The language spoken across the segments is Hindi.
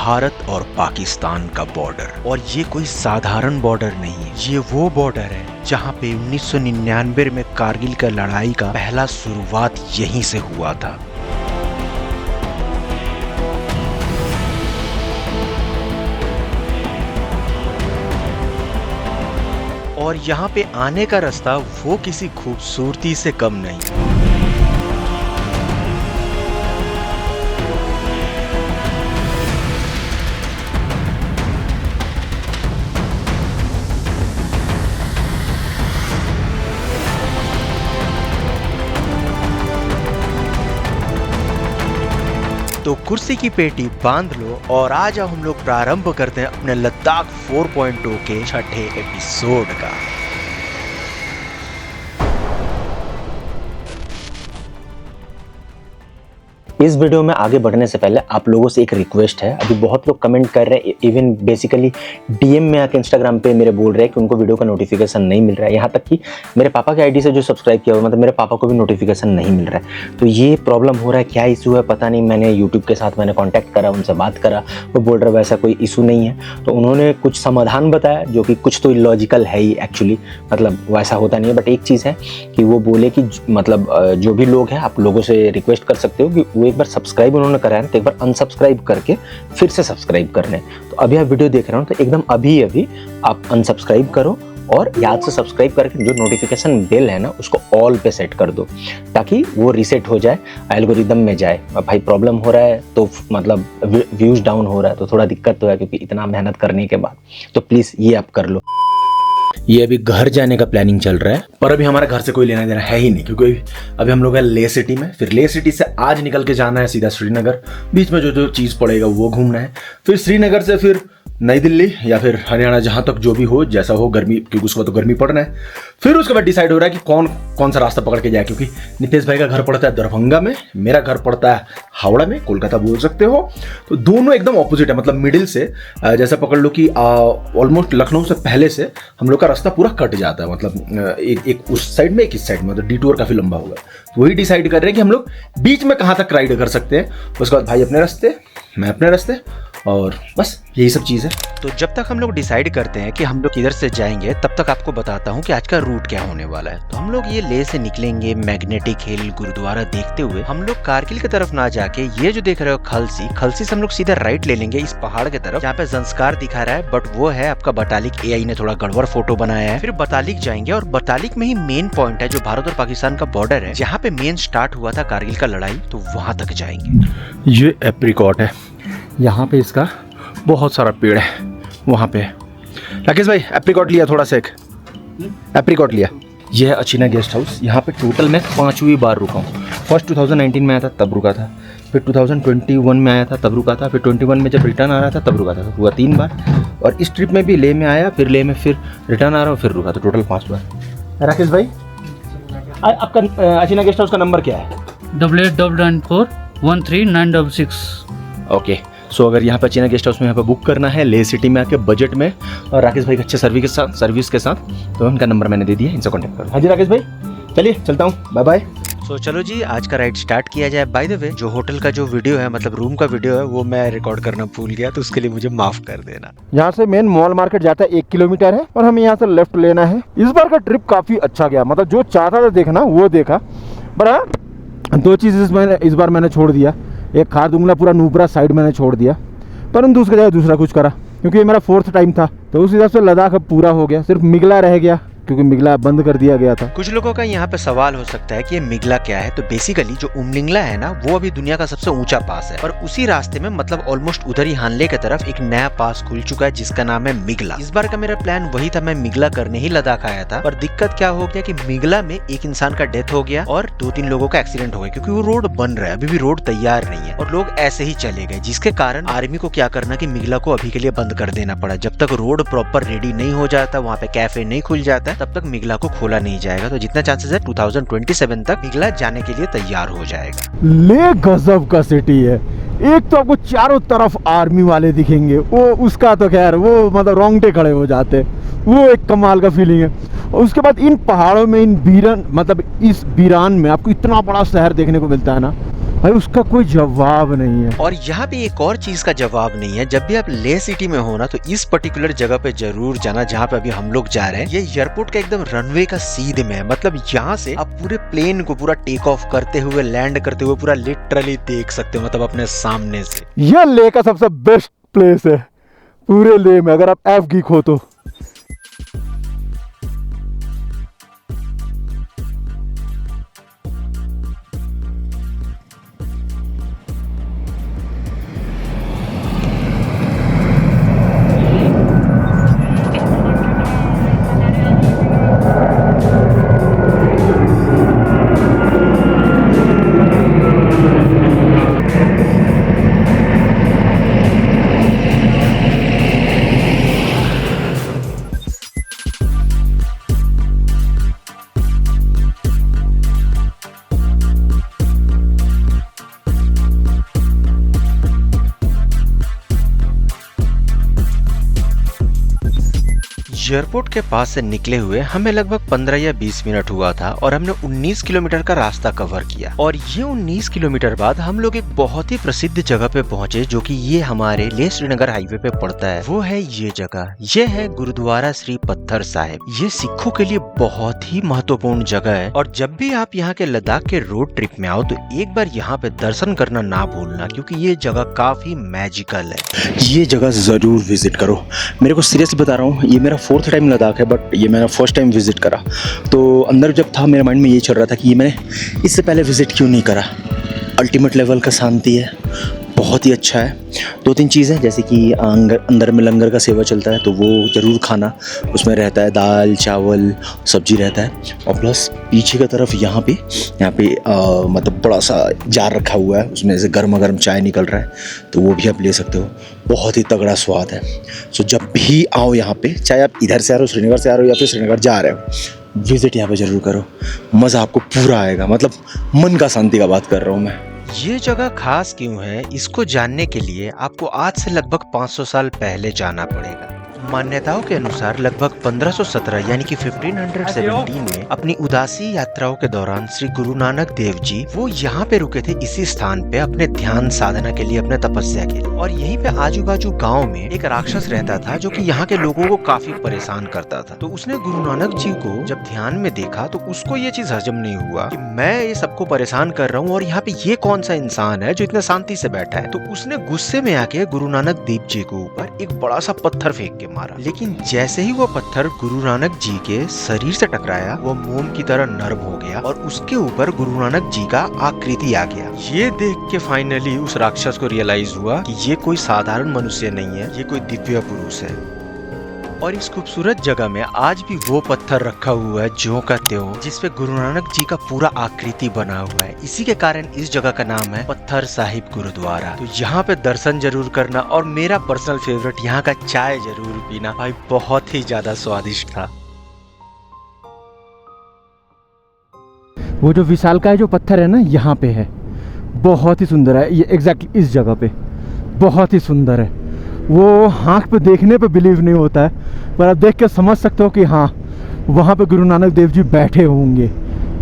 भारत और पाकिस्तान का बॉर्डर। और ये कोई साधारण बॉर्डर नहीं है, ये वो बॉर्डर है जहाँ पे 1999 में कारगिल का लड़ाई का पहला शुरुआत यहीं से हुआ था। और यहाँ पे आने का रास्ता वो किसी खूबसूरती से कम नहीं। तो कुर्सी की पेटी बांध लो और आज हम लोग प्रारंभ करते हैं अपने लद्दाख 4.0 के छठे एपिसोड का। इस वीडियो में आगे बढ़ने से पहले आप लोगों से एक रिक्वेस्ट है। अभी बहुत लोग कमेंट कर रहे हैं, इवन बेसिकली डीएम में आके इंस्टाग्राम पे मेरे बोल रहे हैं कि उनको वीडियो का नोटिफिकेशन नहीं मिल रहा है। यहाँ तक कि मेरे पापा के आईडी से जो सब्सक्राइब किया हुआ, मतलब मेरे पापा को भी नोटिफिकेशन नहीं मिल रहा है। तो ये प्रॉब्लम हो रहा है, क्या इशू है पता नहीं। मैंने यूट्यूब के साथ मैंने कॉन्टैक्ट करा, उनसे बात करा, वो बोल रहे वैसा कोई इशू नहीं है। तो उन्होंने कुछ समाधान बताया जो कि कुछ तो इलॉजिकल है ही एक्चुअली, मतलब वैसा होता नहीं है। बट एक चीज़ है कि वो बोले कि मतलब जो भी लोग हैं, आप लोगों से रिक्वेस्ट कर सकते हो कि वो एक बार सब्सक्राइब उन्होंने कराया तो एक बार अनसब्सक्राइब करके फिर से सब्सक्राइब करने। तो अभी आप वीडियो देख रहे हो तो एकदम अभी आप अनसब्सक्राइब करो और याद से सब्सक्राइब करके जो नोटिफिकेशन बेल है ना उसको ऑल पे सेट कर दो, ताकि वो रीसेट हो जाए, एल्गोरिदम में जाए। भाई प्रॉब्लम हो रहा है तो मतलब व्यूज डाउन हो रहा है तो थोड़ा दिक्कत तो है, क्योंकि इतना मेहनत करने के बाद। तो प्लीज़ ये आप कर लो। ये अभी घर जाने का प्लानिंग चल रहा है, पर अभी हमारा घर से कोई लेना देना है ही नहीं, क्योंकि अभी हम लोग हैं ले सिटी में। फिर ले सिटी से आज निकल के जाना है सीधा श्रीनगर। बीच में जो चीज़ पड़ेगा वो घूमना है। फिर श्रीनगर से फिर नई दिल्ली या फिर हरियाणा, जहाँ तक जो भी हो, जैसा हो, गर्मी, क्योंकि उसको तो गर्मी पड़ना है। फिर उसके बाद डिसाइड हो रहा है कि कौन सा रास्ता पकड़ के जाए, क्योंकि नितेश भाई का घर पड़ता है दरभंगा में, मेरा घर पड़ता है हावड़ा में, कोलकाता बोल सकते हो। तो दोनों एकदम ऑपोजिट है, मतलब मिडिल से जैसा पकड़ लो कि ऑलमोस्ट लखनऊ से पहले से हम लोग का रास्ता पूरा कट जाता है। मतलब एक उस साइड में, एक इस साइड में, मतलब डिटूर काफ़ी लंबा होगा। तो वही डिसाइड कर रहे हैं कि हम लोग बीच में कहाँ तक राइड कर सकते हैं। उसके बाद भाई अपने रास्ते, मैं अपने रास्ते, और बस यही सब चीज़ है। तो जब तक हम लोग डिसाइड करते हैं कि हम लोग किधर से जाएंगे, तब तक आपको बताता हूँ कि आज का रूट क्या होने वाला है। तो हम लोग ये ले से निकलेंगे मैग्नेटिक हिल गुरुद्वारा देखते हुए। हम लोग कारगिल की तरफ ना जाके ये जो देख रहे हो खलसी से हम लोग सीधा राइट ले लेंगे इस पहाड़ की तरफ, जहाँ पे संस्कार दिखा रहा है, बट वो है आपका बतालिक। एआई ने थोड़ा गड़बड़ फोटो बनाया है। फिर बतालिक जाएंगे और बतालिक में ही मेन पॉइंट है जो भारत और पाकिस्तान का बॉर्डर है, जहाँ पे मेन स्टार्ट हुआ था कारगिल का लड़ाई। तो वहां तक जाएंगे। ये एप्रिकॉट है, यहाँ पे इसका बहुत सारा पेड़ है। वहाँ पे राकेश भाई एप्रिकॉट लिया, थोड़ा सा एक एप्रिकॉट लिया। यह है अचीना गेस्ट हाउस। यहाँ पे टोटल मैं 5वीं बार रुका हूँ। फर्स्ट 2019 में आया था तब रुका था, फिर 2021 में आया था तब रुका था, फिर 21 में जब रिटर्न आ रहा था तब रुका था। हुआ 3 बार। और इस ट्रिप में भी ले में आया, फिर ले में फिर रिटर्न आ रहा हूँ, फिर रुका। तो टोटल 5 बार। राकेश भाई आपका अचीना गेस्ट हाउस का नंबर क्या है? 8894139666। ओके, सो अगर यहाँ पर अचीना गेस्ट हाउस में यहाँ पर बुक करना है ले सिटी में आके बजट में, और राकेश भाई के अच्छे सर्विस के साथ, तो उनका नंबर मैंने दे दिया, इनसे कॉन्टैक्ट करो। हाँ जी राकेश भाई, चलिए चलता हूँ, बाय बाय। तो चलो जी आज का राइड स्टार्ट किया जाए। बाय द वे, जो होटल का जो वीडियो है, मतलब रूम का वीडियो है, वो मैं रिकॉर्ड करना भूल गया, तो उसके लिए मुझे माफ कर देना। यहाँ से मेन मॉल मार्केट जाता है 1 किलोमीटर है, और हमें यहाँ से लेफ्ट लेना है। इस बार का ट्रिप काफी अच्छा गया, मतलब जो चाहता था देखना वो देखा। पर 2 चीज़ इस बार मैंने छोड़ दिया। एक खारदुंगला पूरा नूबरा साइड मैंने छोड़ दिया, परंतु उसके जगह दूसरा कुछ करा, क्योंकि ये मेरा 4th टाइम था। तो उस हिसाब से लद्दाख अब पूरा हो गया, सिर्फ मिगला रह गया, क्योंकि मिगला बंद कर दिया गया था। कुछ लोगों का यहाँ पे सवाल हो सकता है कि ये मिगला क्या है। तो बेसिकली जो उमलिंगला है ना, वो अभी दुनिया का सबसे ऊंचा पास है, और उसी रास्ते में मतलब ऑलमोस्ट उधर ही हानले की तरफ एक नया पास खुल चुका है जिसका नाम है मिगला। इस बार का मेरा प्लान वही था, मैं मिगला करने ही लद्दाख आया था, पर दिक्कत क्या हो गया कि मिगला में एक इंसान का डेथ हो गया और 2-3 लोगों का एक्सीडेंट हो गया, क्योंकि वो रोड बन रहा है, अभी भी रोड तैयार नहीं है, और लोग ऐसे ही चले गए, जिसके कारण आर्मी को क्या करना कि मिगला को अभी के लिए बंद कर देना पड़ा। जब तक रोड प्रॉपर रेडी नहीं हो जाता, वहाँ पे कैफे नहीं खुल जाता, तब तक मिगला को खोला नहीं जाएगा। तो जितना चांसेस है 2027 तक मिगला जाने के लिए तैयार हो जाएगा। ले गजब का सिटी है। एक तो आपको चारों तरफ आर्मी वाले दिखेंगे, वो उसका तो खैर वो मतलब रोंगटे खड़े हो जाते, वो एक कमाल का फीलिंग है। और उसके बाद इन पहाड़ों में, इन वीरान मतलब इस वीरान में आपको इतना बड़ा शहर देखने को मिलता है ना, भाई उसका कोई जवाब नहीं है। और यहाँ पे एक और चीज का जवाब नहीं है, जब भी आप लेह सिटी में हो ना तो इस पर्टिकुलर जगह पे जरूर जाना जहाँ पे अभी हम लोग जा रहे हैं। ये एयरपोर्ट का एकदम रनवे का सीधे में है, मतलब यहाँ से आप पूरे प्लेन को पूरा टेक ऑफ करते हुए लैंड करते हुए पूरा लिटरली देख सकते हो, मतलब अपने सामने से। यह लेह का सबसे बेस्ट प्लेस है पूरे लेह में, अगर आप एफ गीक हो तो। एयरपोर्ट के पास से निकले हुए हमें लगभग 15 या 20 मिनट हुआ था और हमने 19 किलोमीटर का रास्ता कवर किया। और ये 19 किलोमीटर बाद हम लोग एक बहुत ही प्रसिद्ध जगह पे पहुंचे, जो कि ये हमारे लेह श्रीनगर हाईवे पे पड़ता है। वो है ये जगह, ये है गुरुद्वारा श्री पत्थर साहिब। ये सिखों के लिए बहुत ही महत्वपूर्ण जगह है और जब भी आप यहाँ के लद्दाख के रोड ट्रिप में आओ तो एक बार यहाँ पे दर्शन करना ना भूलना, क्योंकि ये जगह काफी मैजिकल है। ये जगह ज़रूर विज़िट करो। मेरे को सीरियसली बता रहा हूँ, ये मेरा 4th टाइम लद्दाख है, बट ये मैंने फर्स्ट टाइम विज़िट करा। तो अंदर जब था मेरे माइंड में ये चल रहा था कि ये मैंने इससे पहले विज़िट क्यों नहीं करा। अल्टीमेट लेवल का शांति है, बहुत ही अच्छा है। 2-3 चीज़ें जैसे कि अंदर में लंगर का सेवा चलता है तो वो ज़रूर खाना, उसमें रहता है दाल चावल सब्जी रहता है। और प्लस पीछे की तरफ यहाँ पे मतलब बड़ा सा जार रखा हुआ है, उसमें से गर्मा गर्म चाय निकल रहा है, तो वो भी आप ले सकते हो। बहुत ही तगड़ा स्वाद है। सो जब भी आओ यहाँ पे, चाहे आप इधर से आ रहे हो, श्रीनगर से आ रहे हो या फिर श्रीनगर जा रहे हो, विज़िट यहाँ पे ज़रूर करो। मज़ा आपको पूरा आएगा, मतलब मन का शांति का बात कर रहा हूँ मैं। ये जगह खास क्यों है, इसको जानने के लिए आपको आज से लगभग 500 साल पहले जाना पड़ेगा। मान्यताओं के अनुसार लगभग 1517 यानी कि 1517 में अपनी उदासी यात्राओं के दौरान श्री गुरु नानक देव जी वो यहाँ पे रुके थे, इसी स्थान पे अपने ध्यान साधना के लिए, अपने तपस्या के लिए। और यहीं पे आजू बाजू गाँव में एक राक्षस रहता था जो कि यहाँ के लोगों को काफी परेशान करता था। तो उसने गुरु नानक जी को जब ध्यान में देखा तो उसको ये चीज हजम नहीं हुआ कि मैं ये सबको परेशान कर रहा हूँ और यहाँ पे ये कौन सा इंसान है जो इतने शांति से बैठा है। तो उसने गुस्से में आके गुरु नानक देव जी के ऊपर एक बड़ा सा पत्थर फेंक के मारा। लेकिन जैसे ही वो पत्थर गुरु नानक जी के शरीर से टकराया, वो मोम की तरह नरम हो गया और उसके ऊपर गुरु नानक जी का आकृति आ गया। ये देख के फाइनली उस राक्षस को रियलाइज हुआ कि ये कोई साधारण मनुष्य नहीं है, ये कोई दिव्य पुरुष है। और इस खूबसूरत जगह में आज भी वो पत्थर रखा हुआ है ज्यों का त्यों, जिसपे गुरु नानक जी का पूरा आकृति बना हुआ है। इसी के कारण इस जगह का नाम है पत्थर साहिब गुरुद्वारा। तो यहाँ पे दर्शन जरूर करना और मेरा पर्सनल फेवरेट यहाँ का चाय जरूर पीना। भाई बहुत ही ज्यादा स्वादिष्ट था। वो जो विशालकाय जो पत्थर है ना यहाँ पे है, बहुत ही सुंदर है। ये एग्जैक्टली इस जगह पे बहुत ही सुंदर है। वो आँख पे देखने पे बिलीव नहीं होता है, पर आप देख के समझ सकते हो कि हाँ वहाँ पे गुरु नानक देव जी बैठे होंगे।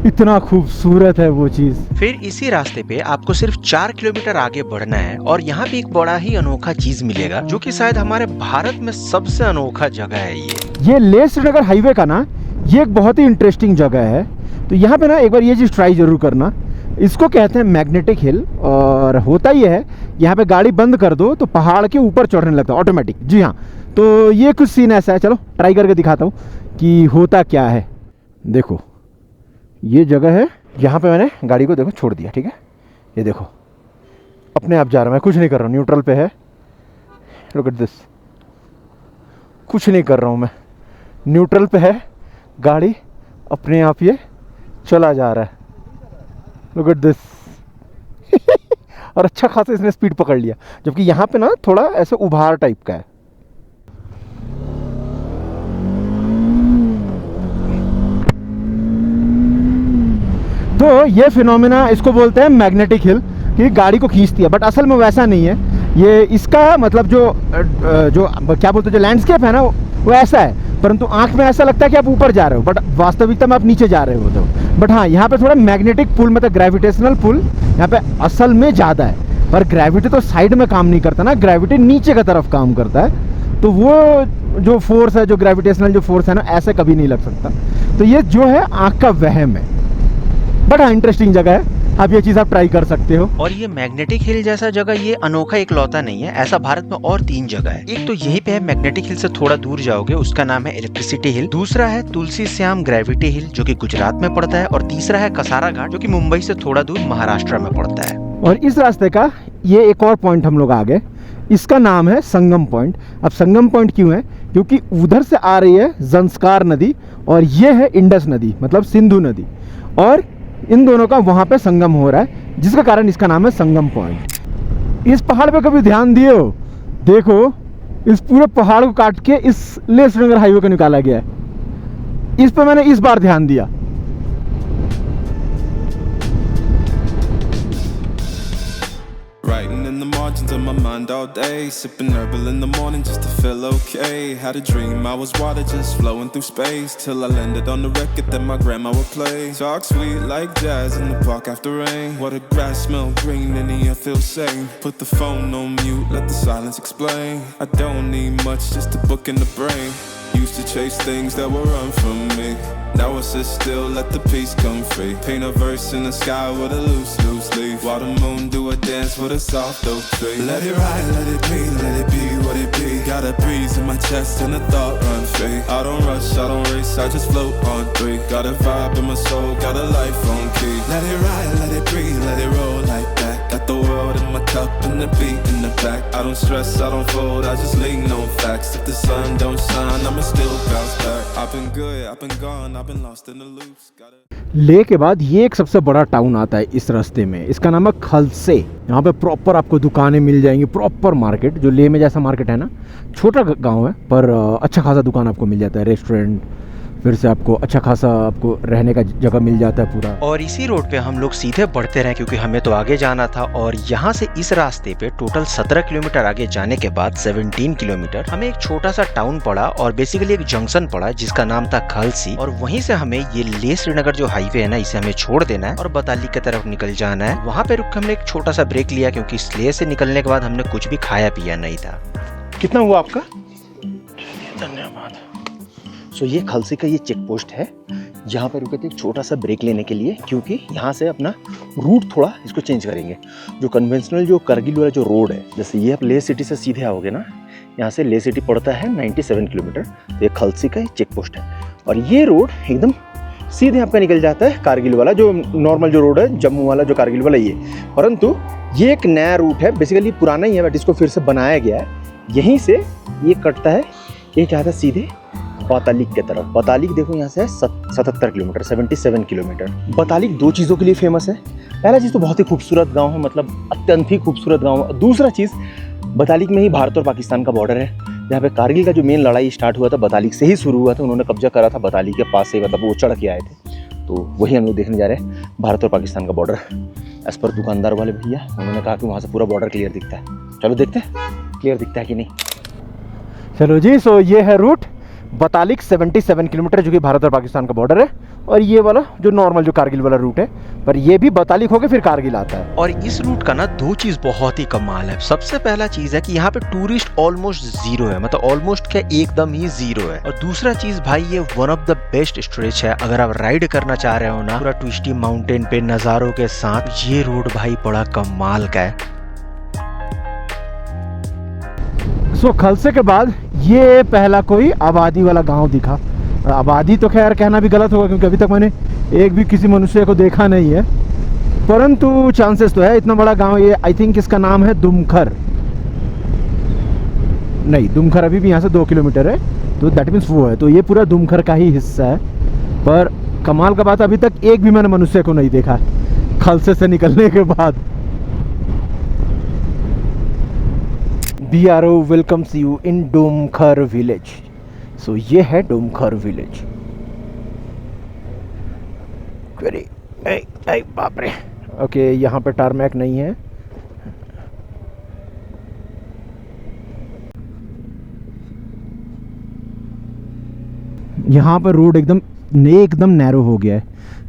इतना खूबसूरत है वो चीज़। फिर इसी रास्ते पे आपको सिर्फ 4 किलोमीटर आगे बढ़ना है और यहाँ पे एक बड़ा ही अनोखा चीज मिलेगा, जो कि शायद हमारे भारत में सबसे अनोखा जगह है। ये लेह श्रीनगर हाईवे का ना ये एक बहुत ही इंटरेस्टिंग जगह है। तो यहाँ पे ना एक बार ये चीज़ ट्राई जरूर करना। इसको कहते हैं मैग्नेटिक हिल। और होता ये है, यहाँ पे गाड़ी बंद कर दो तो पहाड़ के ऊपर चढ़ने लगता है ऑटोमेटिक। जी हाँ, तो ये कुछ सीन ऐसा है। चलो ट्राई करके दिखाता हूँ कि होता क्या है। देखो ये जगह है, यहाँ पे मैंने गाड़ी को देखो छोड़ दिया, ठीक है। ये देखो अपने आप जा रहा है, मैं कुछ नहीं कर रहा हूँ, न्यूट्रल पे है। लुक एट दिस, कुछ नहीं कर रहा हूँ मैं, न्यूट्रल पे है गाड़ी, अपने आप ये चला जा रहा है। लुक एट दिस और अच्छा खासा इसने स्पीड पकड़ लिया, जबकि यहाँ पे ना थोड़ा ऐसे उभार टाइप का है। तो ये फिनोमेना इसको बोलते हैं मैग्नेटिक हिल, कि गाड़ी को खींचती है, बट असल में वैसा नहीं है। ये इसका मतलब जो क्या बोलते हैं, जो लैंडस्केप है ना वो ऐसा है, परंतु आंख में ऐसा लगता है कि आप ऊपर जा रहे हो, बट वास्तविकता में आप नीचे जा रहे हो। तो बट हाँ यहाँ पे थोड़ा मैग्नेटिक पुल मतलब ग्रेविटेशनल पुल यहाँ पे असल में ज़्यादा है, पर ग्रेविटी तो साइड में काम नहीं करता ना, ग्रेविटी नीचे की तरफ काम करता है। तो वो जो फोर्स है, जो ग्रेविटेशनल जो फोर्स है ना, ऐसे कभी नहीं लग सकता। तो ये जो है आँख का वहम है, बट हाँ इंटरेस्टिंग जगह है, आप ये चीज़ आप ट्राई कर सकते हो। और ये मैग्नेटिक हिल जैसा जगह ये अनोखा इकलौता नहीं है, ऐसा भारत में और 3 जगह है। एक तो यहीं पे है, मैग्नेटिक हिल से थोड़ा दूर जाओगे, उसका नाम है इलेक्ट्रिसिटी हिल। दूसरा है तुलसी श्याम ग्रेविटी हिल जो कि गुजरात में पड़ता है, और तीसरा है कसारा घाट जो कि मुंबई से थोड़ा दूर महाराष्ट्र में पड़ता है। और इस रास्ते का ये एक और पॉइंट हम लोग आ गए, इसका नाम है संगम पॉइंट। अब संगम पॉइंट क्यों है? क्योंकि उधर से आ रही है ज़ंस्कार नदी और ये है इंडस नदी मतलब सिंधु नदी, और इन दोनों का वहाँ पे संगम हो रहा है, जिसका कारण इसका नाम है संगम पॉइंट। इस पहाड़ पे कभी ध्यान दिए हो? देखो इस पूरे पहाड़ को काट के इस लेह श्रीनगर हाईवे को निकाला गया है। इस पे मैंने इस बार ध्यान दिया। Writing in the margins of my mind all day, sipping herbal in the morning just to feel okay. Had a dream I was water just flowing through space, till I landed on the record that my grandma would play. Talk sweet like jazz in the park after rain. What the grass smell green and the air feels sane. Put the phone on mute, let the silence explain. I don't need much, just a book in the brain. Used to chase things that were run from me. Now I sit still, let the peace come free. Paint a verse in the sky with a loose leaf. While the moon do a dance with a soft oak tree. Let it ride, let it be what it be. Got a breeze in my chest and a thought run free. I don't rush, I don't race, I just float on 3. Got a vibe in my soul, got a life on key. Let it ride, let it breathe, let it roll like that. Got the world in my cup and the beat in the back. I don't stress, I don't fold, I just lean on facts. If the sun don't shine, I'ma still bounce back. I've been good, I've been gone, I've been lost in the loops. Leh के बाद ये एक सबसे बड़ा टाउन आता है इस रास्ते में, इसका नाम है खलसे। यहाँ पे प्रॉपर आपको दुकानें मिल जाएंगी, प्रॉपर मार्केट, जो लेह में जैसा मार्केट है ना, छोटा गांव है पर अच्छा खासा दुकान आपको मिल जाता है, रेस्टोरेंट, फिर से आपको अच्छा खासा आपको रहने का जगह मिल जाता है पूरा। और इसी रोड पे हम लोग सीधे बढ़ते रहे क्योंकि हमें तो आगे जाना था, और यहाँ से इस रास्ते पे टोटल 17 किलोमीटर आगे जाने के बाद 17 किलोमीटर हमें एक छोटा सा टाउन पड़ा और बेसिकली एक जंक्शन पड़ा जिसका नाम था खलसी, और वहीं से हमें ये लेह श्रीनगर जो हाईवे है ना, इसे हमें छोड़ देना है और बताली की तरफ निकल जाना है। वहाँ पे रुक के हमने एक छोटा सा ब्रेक लिया क्योंकि इस लेह से निकलने के बाद हमने कुछ भी खाया पिया नहीं था। कितना हुआ आपका? धन्यवाद। सो ये खलसी का ये चेक पोस्ट है, यहाँ पे रुके थे एक छोटा सा ब्रेक लेने के लिए, क्योंकि यहाँ से अपना रूट थोड़ा इसको चेंज करेंगे। जो कन्वेंशनल जो करगिल वाला जो रोड है, जैसे ये आप लेह सिटी से सीधे आओगे ना, यहाँ से लेह सिटी पड़ता है 97 किलोमीटर, तो ये खलसी का चेक पोस्ट है। और ये रोड एकदम सीधे आपका निकल जाता है कारगिल वाला, जो नॉर्मल जो रोड है जम्मू वाला जो कारगिल वाला ये, परंतु ये एक नया रूट है, बेसिकली पुराना ही है बट इसको फिर से बनाया गया है। यहीं से ये कटता है, ये जाता है सीधे बतालीक की तरफ। बतालीक देखो यहाँ से है 77 किलोमीटर, 77 किलोमीटर। बतालीक 2 चीज़ों के लिए फेमस है। पहला चीज़ तो बहुत ही खूबसूरत गांव है, मतलब अत्यंत ही खूबसूरत गांव है। दूसरा चीज़, बतालीक में ही भारत और पाकिस्तान का बॉर्डर है, जहाँ पे कारगिल का जो मेन लड़ाई स्टार्ट हुआ था बतालीक से ही शुरू हुआ था। उन्होंने कब्जा करा था बतालीक के पास से, मतलब वो चढ़ के आए थे, तो वही हम लोग देखने जा रहे हैं, भारत और पाकिस्तान का बॉर्डर। एज पर दुकानदार वाले भैया, उन्होंने कहा कि वहाँ से पूरा बॉर्डर क्लियर दिखता है। चलो देखते हैं क्लियर दिखता है कि नहीं। चलो जी, सो ये है रूट बतालीक 77 किलोमीटर जो कि भारत और पाकिस्तान का बॉर्डर है, और ये वाला जो नॉर्मल जो कारगिल वाला रूट है, पर ये भी बतालीक होके फिर कारगिल आता है। और इस रूट का ना 2 चीज बहुत ही कमाल है। सबसे पहला चीज है कि यहाँ पे टूरिस्ट ऑलमोस्ट 0 है, मतलब ऑलमोस्ट क्या एकदम ही 0 है। और दूसरा चीज भाई, ये one of the best stretch है अगर आप राइड करना चाह रहे हो ना, पूरा ट्विस्टी माउंटेन पे नजारों के साथ। ये रोड भाई बड़ा कमाल का है। सो खलसे के बाद ये पहला कोई आबादी वाला गांव दिखा। आबादी तो खैर कहना भी गलत होगा क्योंकि अभी तक मैंने एक भी किसी मनुष्य को देखा नहीं है, परंतु चांसेस तो है। इतना बड़ा गांव ये, आई थिंक इसका नाम है दुमखर। नहीं, दुमखर अभी भी यहाँ से 2 किलोमीटर है, तो दैट मीन्स वो है, तो ये पूरा दुमखर का ही हिस्सा है। पर कमाल का बात, अभी तक एक भी मैंने मनुष्य को नहीं देखा खलसे से निकलने के बाद। BRO welcomes you in Domkhar village. So ये है डोमखर विलेज। बाप रे। ओके, यहाँ पे टारमैक नहीं है। यहाँ पर रोड एकदम एकदम नैरो हो गया है,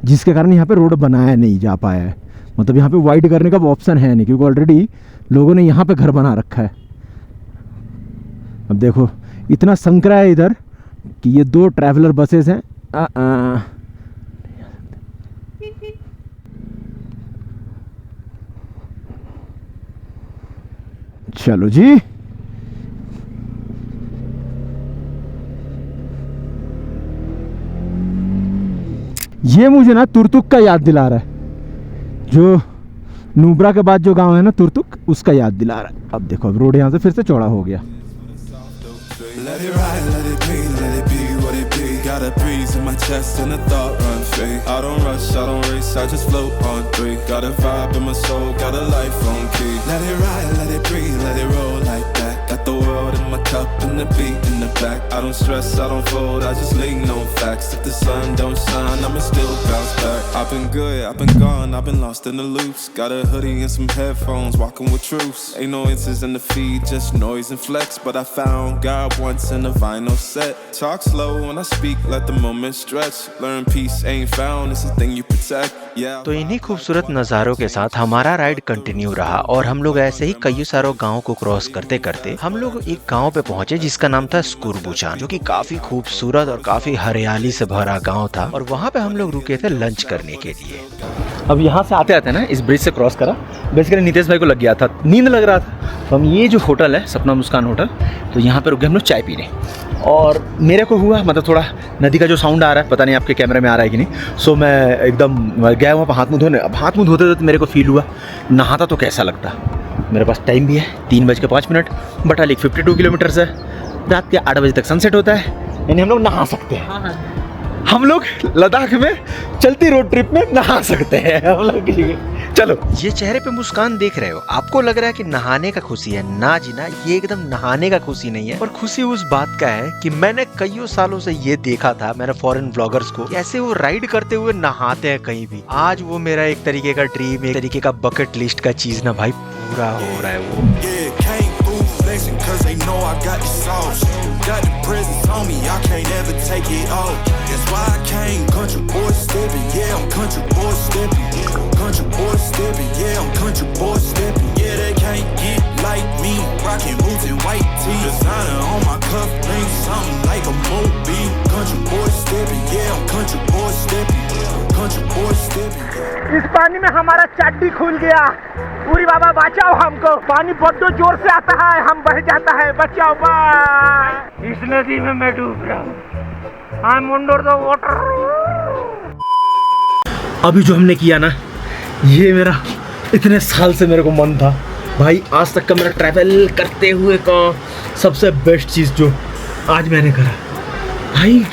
जिसके कारण यहाँ पे रोड बनाया नहीं जा पाया है। मतलब यहाँ पे वाइड करने का ऑप्शन है नहीं, क्योंकि ऑलरेडी लोगों ने यहाँ पे घर बना रखा है। अब देखो इतना संकरा है इधर कि ये 2 ट्रैवलर बसेस हैं। चलो जी, ये मुझे ना तुर्तुक का याद दिला रहा है, जो नूबरा के बाद जो गांव है ना तुर्तुक, उसका याद दिला रहा है। अब देखो अब रोड यहाँ से फिर से चौड़ा हो गया। Let it ride, let it be what it be. Got a breeze in my chest and a thought run free. I don't rush, I don't race, I just float on 3. Got a vibe in my soul, got a life on key. Let it ride, let it breathe, let it roll like that. Got the world in my cup and the beat in the back. I don't stress, I don't fold, I just lean on facts. If the sun don't shine, I'ma still bounce back. I've been good, I've been gone, I've been lost in the loops. Got a hoodie and some headphones, walking with truths. Ain't no answers in the feed, just noise and flex. But I found God once in a vinyl set. Talk slow when I speak, let the moment stretch. Learn peace ain't found, it's a thing you protect. Yeah. तो इन्हीं खूबसूरत नज़ारों के साथ हमारा राइड कंटिन्यू रहा और हम लोग ऐसे ही कई सारे गाँव को क्रॉस करते करते हम लोग एक गांव पे पहुंचे जिसका नाम था स्कुरबुचान, जो कि काफी खूबसूरत और काफी हरियाली से भरा गांव था। और वहां पे हम लोग रुके थे लंच करने के लिए। अब यहाँ से आते आते ना इस ब्रिज से क्रॉस करा, बेसिकली नितेश भाई को लग गया था, नींद लग रहा था। तो हम ये जो होटल है सपना मुस्कान होटल, तो यहाँ पे रुक गए हम लोग चाय पीने। और मेरे को हुआ मतलब थोड़ा नदी का जो साउंड आ रहा है, पता नहीं आपके कैमरे में आ रहा है कि नहीं। सो मैं एकदम गया वहाँ पर हाथ मुँह धोने। अब हाथ मुँह धोते धोते मेरे को फील हुआ नहाता तो कैसा लगता। मेरे पास टाइम भी है 3:05, बटाली 52 किलोमीटर है। रात के 8 बजे तक सनसेट होता है, यानी हम लोग नहा सकते हैं। हम लोग लद्दाख में चलती रोड ट्रिप में नहा सकते हैं हम लोग। चलो, ये चेहरे पे मुस्कान देख रहे हो, आपको लग रहा है कि नहाने का खुशी है। ना जी ना, ये एकदम नहाने का खुशी नहीं है। और खुशी उस बात का है कि मैंने कईयों सालों से ये देखा था, मैंने फॉरेन व्लॉगर्स को, कैसे वो राइड करते हुए नहाते हैं कहीं भी। आज वो मेरा एक तरीके का ड्रीम, एक तरीके का बकेट लिस्ट का चीज ना भाई पूरा हो रहा है वो। Country boy stepping, yeah, I'm country boy stepping. Yeah, they can't get like me. Rockin' boots and white tee, designer on my cuff, ain't something like a mobile. Country boy stepping, yeah, I'm country boy stepping. Country boy stepping. इस पानी में हमारा चड्डी खुल गया। पूरी बाबा बचाओ हमको, पानी बहुत जोर से आता है, हम बह जाता है, बचाओ बा। इस नदी में मैं डूब रहा हूँ। I am under the water. अभी जो हमने किया ना, ये मेरा इतने साल से मेरे को मन था भाई, आज तक का मेरा ट्रैवल करते हुए का सबसे बेस्ट चीज़ जो आज मैंने करा भाई।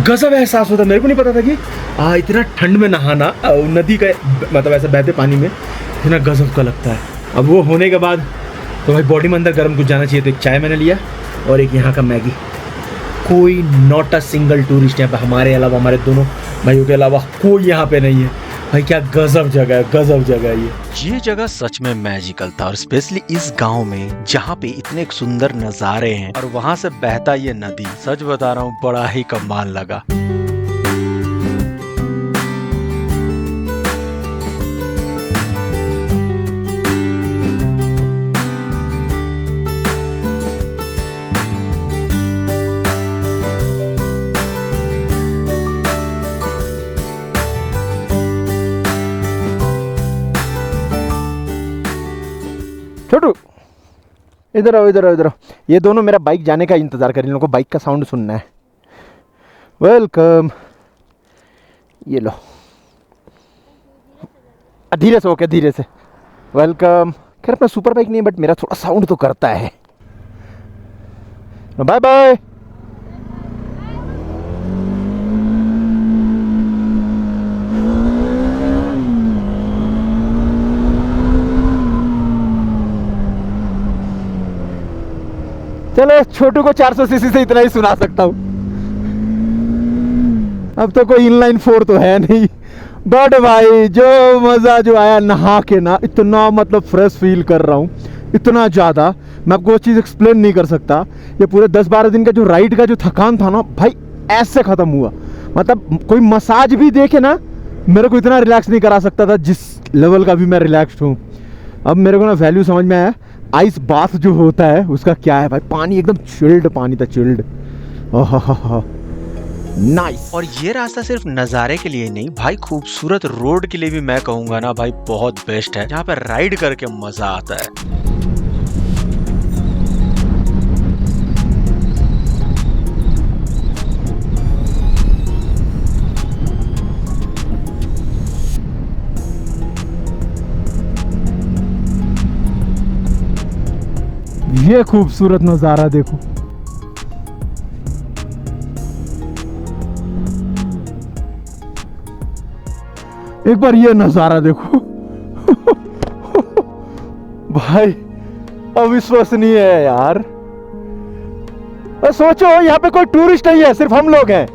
गजब एहसास होता, मेरे को नहीं पता था कि इतना ठंड में नहाना नदी का मतलब ऐसे बहते पानी में इतना गजब का लगता है। अब वो होने के बाद तो भाई बॉडी में अंदर गर्म कुछ जाना चाहिए, तो एक चाय मैंने लिया और एक यहाँ का मैगी। कोई नॉट अ सिंगल टूरिस्ट यहाँ पे हमारे अलावा, हमारे दोनों भाइयों के अलावा कोई यहाँ पे नहीं है भाई। क्या गजब जगह है, गजब जगह है ये जगह सच में मैजिकल था। और स्पेशली इस गांव में जहाँ पे इतने सुंदर नज़ारे हैं और वहाँ से बहता ये नदी, सच बता रहा हूँ बड़ा ही कमाल लगा। छोटू इधर आओ, इधर आओ, इधर आओ। ये दोनों मेरा बाइक जाने का इंतज़ार कर, इन लोगों को बाइक का साउंड सुनना है। वेलकम, ये लो, धीरे से, ओके धीरे से, वेलकम। खैर अपना सुपर बाइक नहीं है, बट मेरा थोड़ा साउंड तो करता है। Bye bye. चलो, छोटू को 400 सीसी से इतना ही सुना सकता हूँ। अब तो कोई इनलाइन 4 तो है नहीं, बट भाई जो मज़ा जो आया नहा के ना, इतना मतलब फ्रेश फील कर रहा हूँ, इतना ज़्यादा मैं आपको वो चीज़ एक्सप्लेन नहीं कर सकता। ये पूरे 10-12 दिन का जो राइड का जो थकान था ना भाई, ऐसे ख़त्म हुआ। मतलब कोई मसाज भी देखे ना, मेरे को इतना रिलैक्स नहीं करा सकता था जिस लेवल का भी मैं रिलैक्स्ड हूँ। अब मेरे को ना वैल्यू समझ में आया, आइस बाथ जो होता है उसका क्या है भाई। पानी एकदम चिल्ड पानी था, चिल्ड। नाइस। और ये रास्ता सिर्फ नज़ारे के लिए नहीं भाई, खूबसूरत रोड के लिए भी मैं कहूँगा ना भाई बहुत बेस्ट है, जहाँ पे राइड करके मजा आता है। ये खूबसूरत नज़ारा देखो। एक बार ये नज़ारा देखो। भाई अविश्वसनीय है यार। सोचो यहाँ पे कोई टूरिस्ट नहीं है, सिर्फ हम लोग हैं।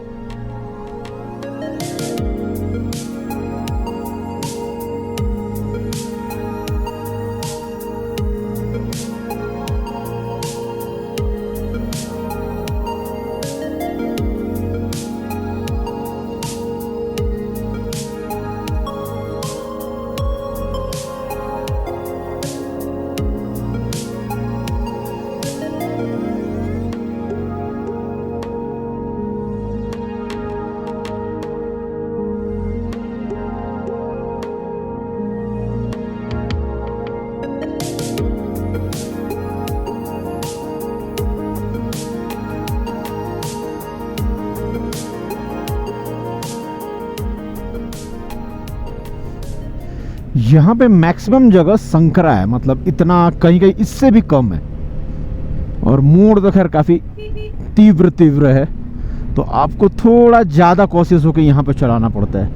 यहाँ पे मैक्सिमम जगह संकरा है, मतलब इतना कहीं कहीं इससे भी कम है। और मोड़ तो खैर काफ़ी तीव्र है, तो आपको थोड़ा ज़्यादा कॉशियस होकर यहाँ पे चलाना पड़ता है।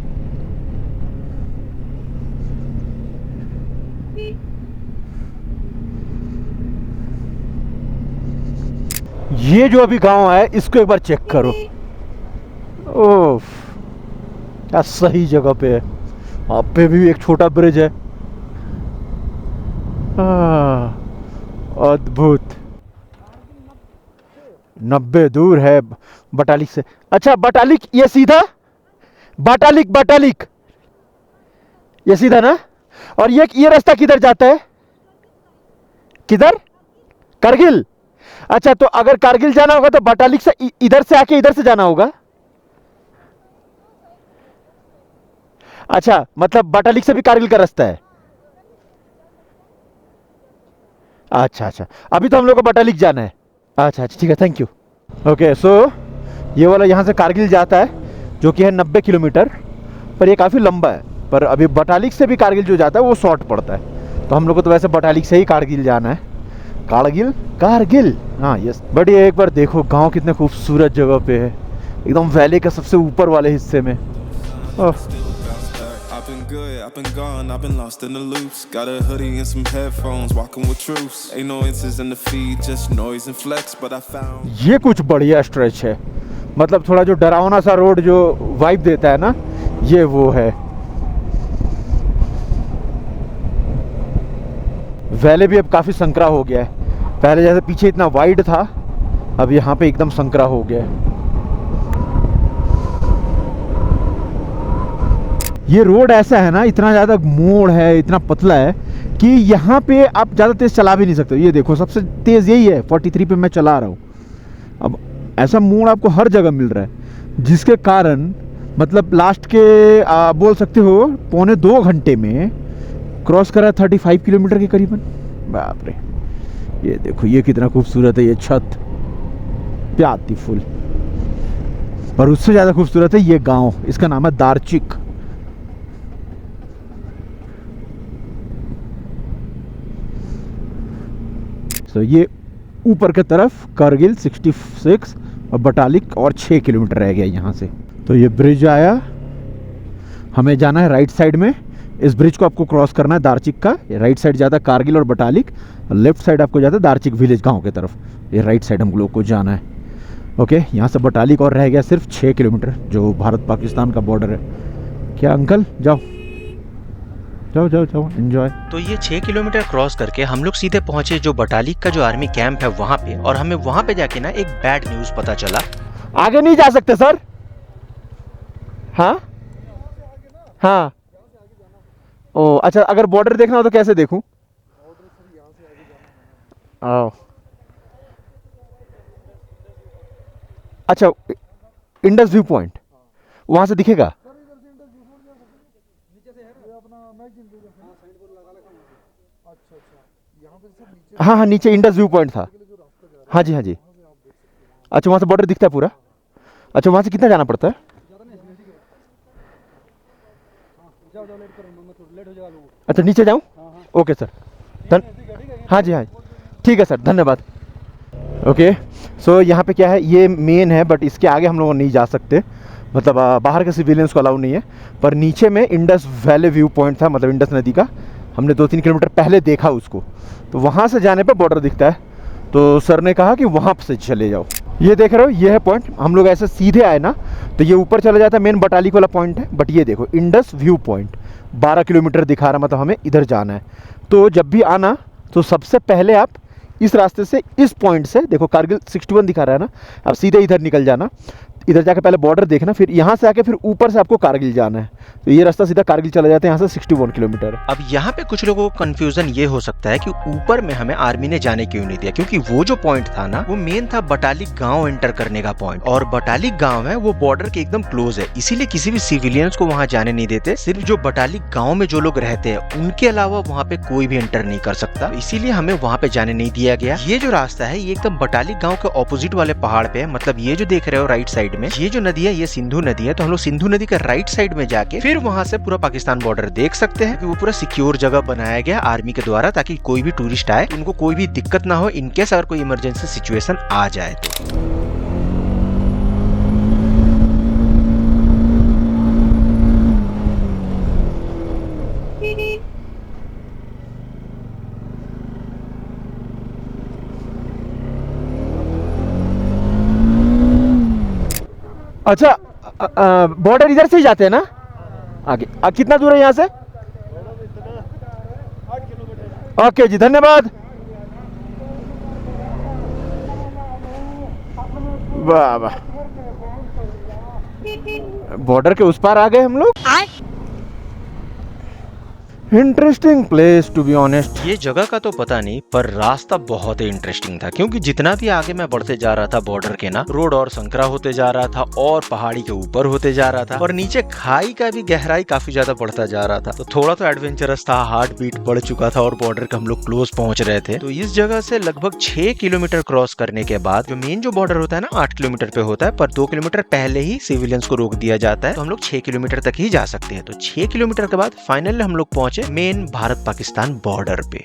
ये जो अभी गांव है इसको एक बार चेक करो। ओह क्या सही जगह पे है। आप पे भी एक छोटा ब्रिज है। अद्भुत। 90 दूर है बटालिक से। अच्छा बटालिक ये सीधा, बटालिक ये सीधा ना। और ये रास्ता किधर जाता है? किधर? कारगिल। अच्छा तो अगर कारगिल जाना होगा तो बटालिक से इधर से आके इधर से जाना होगा। अच्छा मतलब बटालिक से भी कारगिल का रास्ता है। अच्छा अभी तो हम लोग को बटालिक जाना है। अच्छा ठीक है, थैंक यू। ओके सो ये वाला यहाँ से कारगिल जाता है जो कि है 90 किलोमीटर, पर ये काफ़ी लंबा है। पर अभी बटालिक से भी कारगिल जो जाता है वो शॉर्ट पड़ता है, तो हम लोग को तो वैसे बटालिक से ही कारगिल जाना है। कारगिल हाँ यस। बट ये एक बार देखो गांव कितने खूबसूरत जगह पे है, एकदम वैली के सबसे ऊपर वाले हिस्से में। I've been good, I've been gone, I've been lost in the loops. Got a hoodie and some headphones, walking with truths. Ain't no inches in the feed, just noise and flex, but I found. ये कुछ बढ़िया स्ट्रेच है, मतलब थोड़ा जो डरावना सा रोड जो वाइब देता है ना, ये वो है। वैले भी अब काफ़ी संकरा हो गया है, पहले जैसे पीछे इतना वाइड था, अब यहाँ पे एकदम संकरा हो गया है। ये रोड ऐसा है ना, इतना ज़्यादा मोड़ है, इतना पतला है कि यहाँ पे आप ज़्यादा तेज़ चला भी नहीं सकते। ये देखो सबसे तेज़ यही है, 43 पे मैं चला रहा हूँ। अब ऐसा मोड़ आपको हर जगह मिल रहा है, जिसके कारण मतलब लास्ट के बोल सकते हो 1.25 घंटे में क्रॉस करा 35 किलोमीटर के करीबन। बाप रे, ये देखो ये कितना खूबसूरत है ये छत, ब्यूटीफुल। और उससे ज़्यादा खूबसूरत है ये गांव, इसका नाम है दारचिक। तो ये ऊपर की तरफ कारगिल 66 और बटालिक और 6 किलोमीटर रह गया यहाँ से। तो ये ब्रिज आया, हमें जाना है राइट साइड में। इस ब्रिज को आपको क्रॉस करना है दारचिक का। ये राइट साइड जाता है कारगिल और बटालिक, और लेफ्ट साइड आपको जाता है दारचिक विलेज गांव की तरफ। ये राइट साइड हम लोग को जाना है। ओके, यहाँ से बटालिक और रह गया सिर्फ 6 किलोमीटर, जो भारत पाकिस्तान का बॉर्डर है। क्या अंकल, जाओ एंजॉय। तो ये 6 किलोमीटर क्रॉस करके हम लोग सीधे पहुंचे जो बटालिक का जो आर्मी कैंप है वहाँ पे, और हमें वहाँ पे जाके ना एक बैड न्यूज पता चला। आगे नहीं जा सकते सर, हाँ हाँ। ओ अच्छा, अगर बॉर्डर देखना हो तो कैसे देखूं? आओ अच्छा, इंडस व्यू पॉइंट वहां से दिखेगा? हाँ हाँ, नीचे इंडस व्यू पॉइंट था। हाँ जी हाँ जी। अच्छा, वहां से बॉर्डर दिखता है पूरा? अच्छा, वहां से कितना जाना पड़ता है? अच्छा, नीचे जाऊं? ओके सर, हाँ जी हाँ, ठीक है सर, धन्यवाद। ओके, सो यहाँ पे क्या है, ये मेन है बट इसके आगे हम लोग नहीं जा सकते, मतलब बाहर के सिविलियंस को अलाउ नहीं है। पर नीचे में इंडस वैली व्यू पॉइंट था, मतलब इंडस नदी का, हमने 2-3 किलोमीटर पहले देखा उसको, तो वहाँ से जाने पे बॉर्डर दिखता है। तो सर ने कहा कि वहाँ से चले जाओ। ये देख रहे हो, ये है पॉइंट। हम लोग ऐसे सीधे आए ना तो ये ऊपर चला जाता है, मेन बटालिक वाला पॉइंट है। बट ये देखो इंडस व्यू पॉइंट 12 किलोमीटर दिखा रहा, मतलब हमें इधर जाना है। तो जब भी आना तो सबसे पहले आप इस रास्ते से, इस पॉइंट से, देखो कारगिल 61 दिखा रहा है ना, अब सीधे इधर निकल जाना, इधर जाके पहले बॉर्डर देखना, फिर यहाँ से आके फिर ऊपर से आपको कारगिल जाना है। तो ये रास्ता सीधा कारगिल चला जाता है, यहाँ से 61 किलोमीटर। अब यहाँ पे कुछ लोगों को कंफ्यूजन ये हो सकता है कि ऊपर में हमें आर्मी ने जाने क्यों नहीं दिया, क्योंकि वो जो पॉइंट था ना, वो मेन था बटालिक गांव एंटर करने का पॉइंट, और बटालिक गांव है वो बॉर्डर के एकदम क्लोज है, इसीलिए किसी भी सिविलियंस को वहाँ जाने नहीं देते। सिर्फ जो बटालिक गाँव में जो लोग रहते हैं उनके अलावा वहाँ पे कोई भी एंटर नहीं कर सकता, इसीलिए हमें वहाँ पे जाने नहीं दिया गया। ये जो रास्ता है ये एकदम बटालिक गाँव के ऑपोजिट वाले पहाड़ पे है, मतलब ये जो देख रहे हो राइट साइड में, ये जो नदी है ये सिंधु नदी है। तो हम लोग सिंधु नदी के राइट साइड में जाके फिर वहाँ से पूरा पाकिस्तान बॉर्डर देख सकते हैं। वो पूरा सिक्योर जगह बनाया गया आर्मी के द्वारा, ताकि कोई भी टूरिस्ट आए उनको कोई भी दिक्कत ना हो, इनकेस अगर कोई इमरजेंसी सिचुएशन आ जाए तो। अच्छा, बॉर्डर इधर से ही जाते हैं ना आगे? कितना दूर है यहाँ से? 8 किलोमीटर। ओके जी, धन्यवाद। वाह वाह, बॉर्डर के उस पार आ गए हम लोग। Interesting place to be honest. ये जगह का तो पता नहीं, पर रास्ता बहुत ही इंटरेस्टिंग था, क्योंकि जितना भी आगे मैं बढ़ते जा रहा था बॉर्डर के ना, रोड और संकरा होते जा रहा था और पहाड़ी के ऊपर होते जा रहा था, और नीचे खाई का भी गहराई काफी ज्यादा बढ़ता जा रहा था। तो थोड़ा तो एडवेंचरस था, हार्ट बीट बढ़ चुका था और बॉर्डर के हम लोग क्लोज पहुंच रहे थे। तो इस जगह से लगभग 6 किलोमीटर क्रॉस करने के बाद जो मेन जो बॉर्डर होता है ना 8 किलोमीटर पे होता है, पर 2 किलोमीटर पहले ही सिविलियंस को रोक दिया जाता है, तो हम लोग 6 किलोमीटर तक ही जा सकते हैं। तो 6 किलोमीटर के बाद फाइनली हम लोग पहुंचे मेन भारत पाकिस्तान बॉर्डर पे।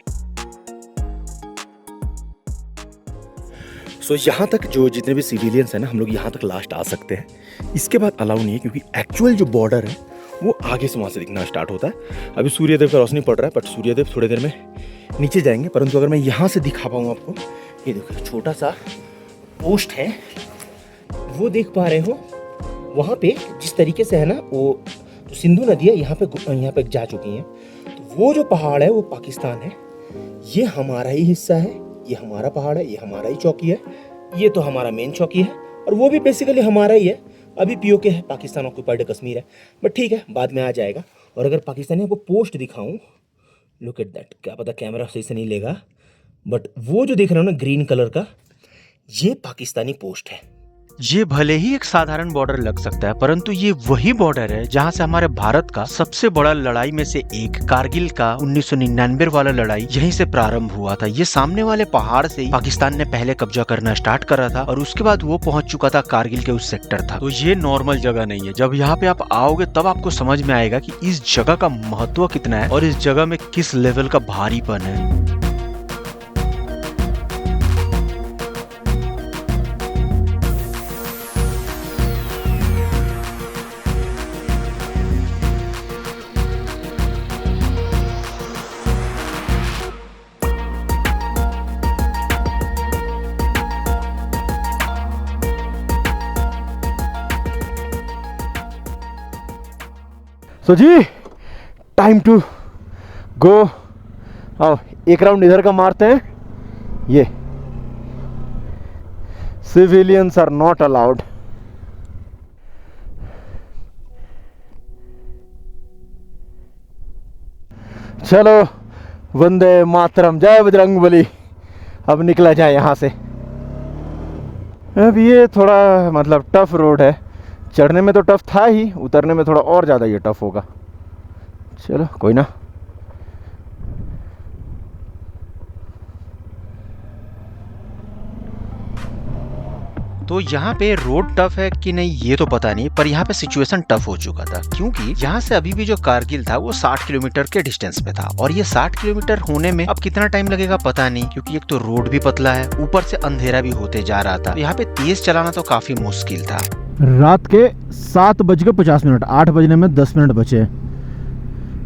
सो यहाँ तक जो जितने भी सिविलियंस हैं ना, हम लोग यहाँ तक लास्ट आ सकते हैं, इसके बाद अलाउ नहीं है, क्योंकि एक्चुअल जो बॉर्डर है वो आगे से वहाँ से दिखना स्टार्ट होता है। अभी सूर्यदेव का रोशनी पड़ रहा है, बट सूर्यदेव थोड़ी देर में नीचे जाएंगे। परंतु अगर मैं यहाँ से दिखा पाऊँ आपको, ये देखो छोटा सा पोस्ट है, वो देख पा रहे हो, वहाँ पे जिस तरीके से है ना, वो जो सिंधु नदी है यहाँ पे जा चुकी है। तो वो जो पहाड़ है वो पाकिस्तान है, ये हमारा ही हिस्सा है, ये हमारा पहाड़ है, ये हमारा ही चौकी है, ये तो हमारा मेन चौकी है, और वो भी बेसिकली हमारा ही है। अभी पीओके है, पाकिस्तान ऑक्युपाइड कश्मीर है, बट ठीक है, बाद में आ जाएगा। और अगर पाकिस्तानी आपको पोस्ट दिखाऊं, लुक एट दैट, क्या पता कैमरा सही से नहीं लेगा, बट वो जो देख रहे हो ना ग्रीन कलर का, ये पाकिस्तानी पोस्ट है। ये भले ही एक साधारण बॉर्डर लग सकता है, परंतु ये वही बॉर्डर है जहाँ से हमारे भारत का सबसे बड़ा लड़ाई में से एक कारगिल का 1999 वाला लड़ाई यहीं से प्रारंभ हुआ था। ये सामने वाले पहाड़ से पाकिस्तान ने पहले कब्जा करना स्टार्ट करा था, और उसके बाद वो पहुंच चुका था कारगिल के उस सेक्टर था। तो ये नॉर्मल जगह नहीं है। जब यहाँ पे आप आओगे तब आपको समझ में आएगा कि इस जगह का महत्व कितना है और इस जगह में किस लेवल का भारीपन है। सो जी, टाइम टू गो। आओ एक राउंड इधर का मारते हैं। ये सिविलियंस आर नॉट अलाउड। चलो वंदे मातरम, जय बजरंगबली। अब निकला जाए यहाँ से। अब ये थोड़ा मतलब टफ रोड है, चढ़ने में तो टफ था ही, उतरने में थोड़ा और ज़्यादा ये टफ होगा। चलो कोई ना। तो यहाँ पे रोड टफ है कि नहीं ये तो पता नहीं, पर यहाँ पे सिचुएशन टफ हो चुका था, क्योंकि यहाँ से अभी भी जो कारगिल था वो 60 किलोमीटर के डिस्टेंस पे था, और ये 60 किलोमीटर होने में अब कितना टाइम लगेगा पता नहीं, क्योंकि एक तो रोड भी पतला है, ऊपर से अंधेरा भी होते जा रहा था। तो यहाँ पे तेज चलाना तो काफी मुश्किल था। रात के 7:50, 8 बजने में 10 मिनट बचे।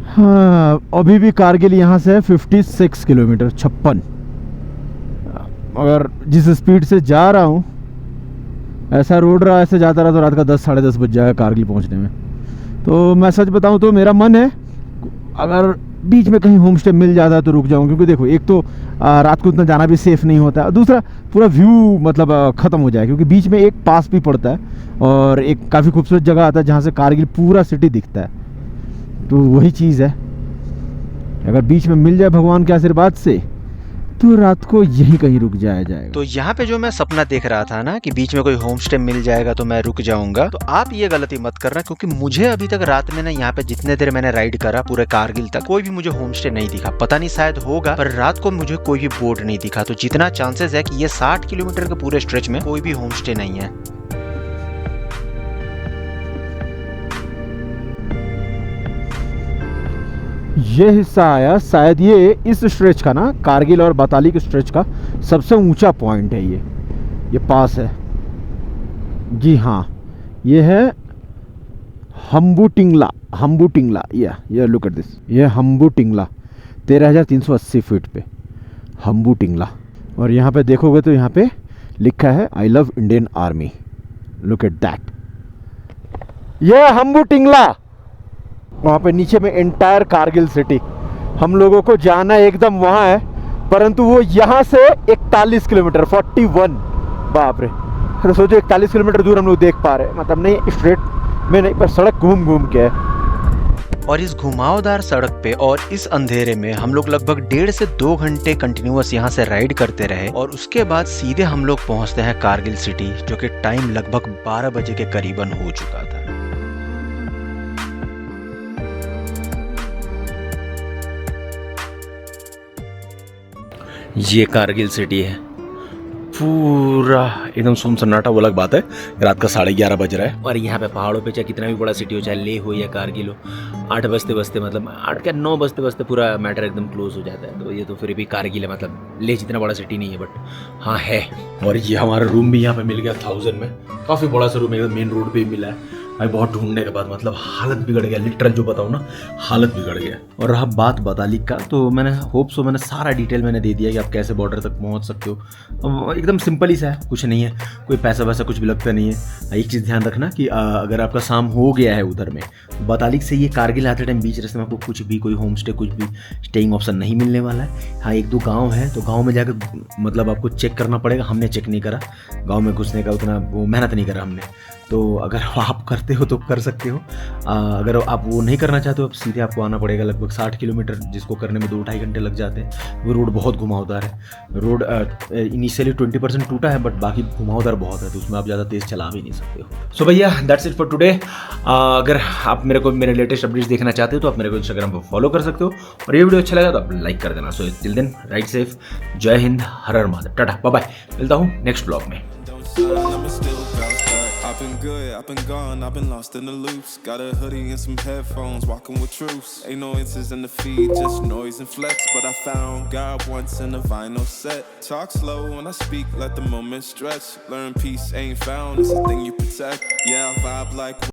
हाँ, अभी भी कारगिल यहाँ से 56 किलोमीटर, 56। अगर जिस स्पीड से जा रहा हूँ, ऐसा रोड रहा, ऐसे जाता रहा तो रात का 10 साढ़े 10 बज जाएगा कारगिल पहुँचने में। तो मैं सच बताऊँ तो मेरा मन है अगर बीच में कहीं होम स्टे मिल जाता है तो रुक जाऊँ, क्योंकि देखो एक तो रात को इतना जाना भी सेफ़ नहीं होता है, दूसरा पूरा व्यू मतलब ख़त्म हो जाए, क्योंकि बीच में एक पास भी पड़ता है और एक काफ़ी खूबसूरत जगह आता है जहाँ से कारगिल पूरा सिटी दिखता है। तो वही चीज़ है, अगर बीच में मिल जाए भगवान के आशीर्वाद से तो रात को यहीं कहीं रुक जाएगा। तो यहाँ पे जो मैं सपना देख रहा था ना कि बीच में कोई होम स्टे मिल जाएगा तो मैं रुक जाऊंगा, तो आप ये गलती मत करना, क्योंकि मुझे अभी तक रात में ना यहाँ पे जितने देर मैंने राइड करा पूरे कारगिल तक, कोई भी मुझे होम स्टे नहीं दिखा। पता नहीं शायद होगा, पर रात को मुझे कोई भी बोर्ड नहीं दिखा। तो जितना चांसेस है कि ये 60 किलोमीटर के पूरे स्ट्रेच में कोई भी होम स्टे नहीं है। ये हिस्सा आया शायद ये इस स्ट्रेच का ना, कारगिल और बताली स्ट्रेच का सबसे ऊंचा पॉइंट है ये पास है जी। हाँ, ये है हम्बू टिंगला। ये लुक एट दिस, ये हम्बू टिंगला 13,380 फीट पे हम्बू टिंगला। और यहाँ पे देखोगे तो यहाँ पे लिखा है I love Indian army. Look at that, ये हम्बू टिंगला। वहाँ पे नीचे में एंटायर कारगिल सिटी। हम लोगों को जाना एकदम वहाँ है, परंतु वो यहाँ से 41 किलोमीटर 41, बाप रे। तो सोचो 41 किलोमीटर दूर हम लोग देख पा रहे हैं, मतलब नहीं स्ट्रेट में नहीं, पर सड़क घूम के है। और इस घुमावदार सड़क पे और इस अंधेरे में हम लोग लगभग 1.5 से 2 घंटे कंटिन्यूअस यहाँ से राइड करते रहे, और उसके बाद सीधे हम लोग पहुँचते हैं कारगिल सिटी, जो कि टाइम लगभग 12 बजे के करीबन हो चुका था। ये कारगिल सिटी है, पूरा एकदम सुनसन्नाटा। वो अलग बात है रात का 11:30 बज रहा है, और यहाँ पे पहाड़ों पे चाहे कितना भी बड़ा सिटी हो, चाहे लेह हो या कारगिल हो, 8 बजते बजते मतलब 8 क्या 9 बजते बजते पूरा मैटर एकदम क्लोज हो जाता है। तो ये तो फिर भी कारगिल है, मतलब लेह जितना बड़ा सिटी नहीं है, बट हाँ है। और ये हमारा रूम भी यहाँ पे मिल गया 1000 में, काफ़ी बड़ा सा रूम एकदम मेन रोड पे ही मिला है भाई। बहुत ढूंढने के बाद मतलब हालत बिगड़ गया, लिटरल जो बताऊँ ना, हालत बिगड़ गया। और रहा बात बताली का, तो मैंने मैंने सारा डिटेल मैंने दे दिया कि आप कैसे बॉर्डर तक पहुंच सकते हो। एकदम सिंपल ही सा है, कुछ नहीं है, कोई पैसा वैसा कुछ भी लगता नहीं है। एक चीज़ ध्यान रखना कि अगर आपका शाम हो गया है उधर में, बताली से ये कारगिल आते टाइम बीच रास्ते में आपको कुछ भी कोई होम स्टे कुछ भी स्टेइंग ऑप्शन नहीं मिलने वाला है। हाँ, 1-2 गाँव है, तो गाँव में जाकर मतलब आपको चेक करना पड़ेगा। हमने चेक नहीं करा, गाँव में घुसने का उतना वो मेहनत नहीं करा हमने। तो अगर आप करते हो तो कर सकते हो, अगर आप वो नहीं करना चाहते हो, सीधे आपको आना पड़ेगा लगभग 60 किलोमीटर, जिसको करने में 2-2.5 घंटे लग जाते हैं। वो रोड बहुत घुमावदार है। रोड इनिशियली 20% टूटा है, बट बाकी घुमावदार बहुत है, तो उसमें आप ज़्यादा तेज़ चला भी नहीं सकते हो। सो भैया, दैट्स इट फॉर टुडे। अगर आप मेरे लेटेस्ट अपडेट्स देखना चाहते हो तो आप मेरे को इंस्टाग्राम पर फॉलो कर सकते हो, और ये वीडियो अच्छा लगा तो आप लाइक कर देना। So till then, ride safe, जय हिंद, हर हर महादेव, टाटा, बाय बाय। मिलता हूँ नेक्स्ट ब्लॉग में। I've been good, I've been gone, I've been lost in the loops. Got a hoodie and some headphones, walking with truths. Ain't no answers in the feed, just noise and flex. But I found God once in a vinyl set. Talk slow when I speak, let the moment stretch. Learn peace ain't found, it's a thing you protect. Yeah, I vibe like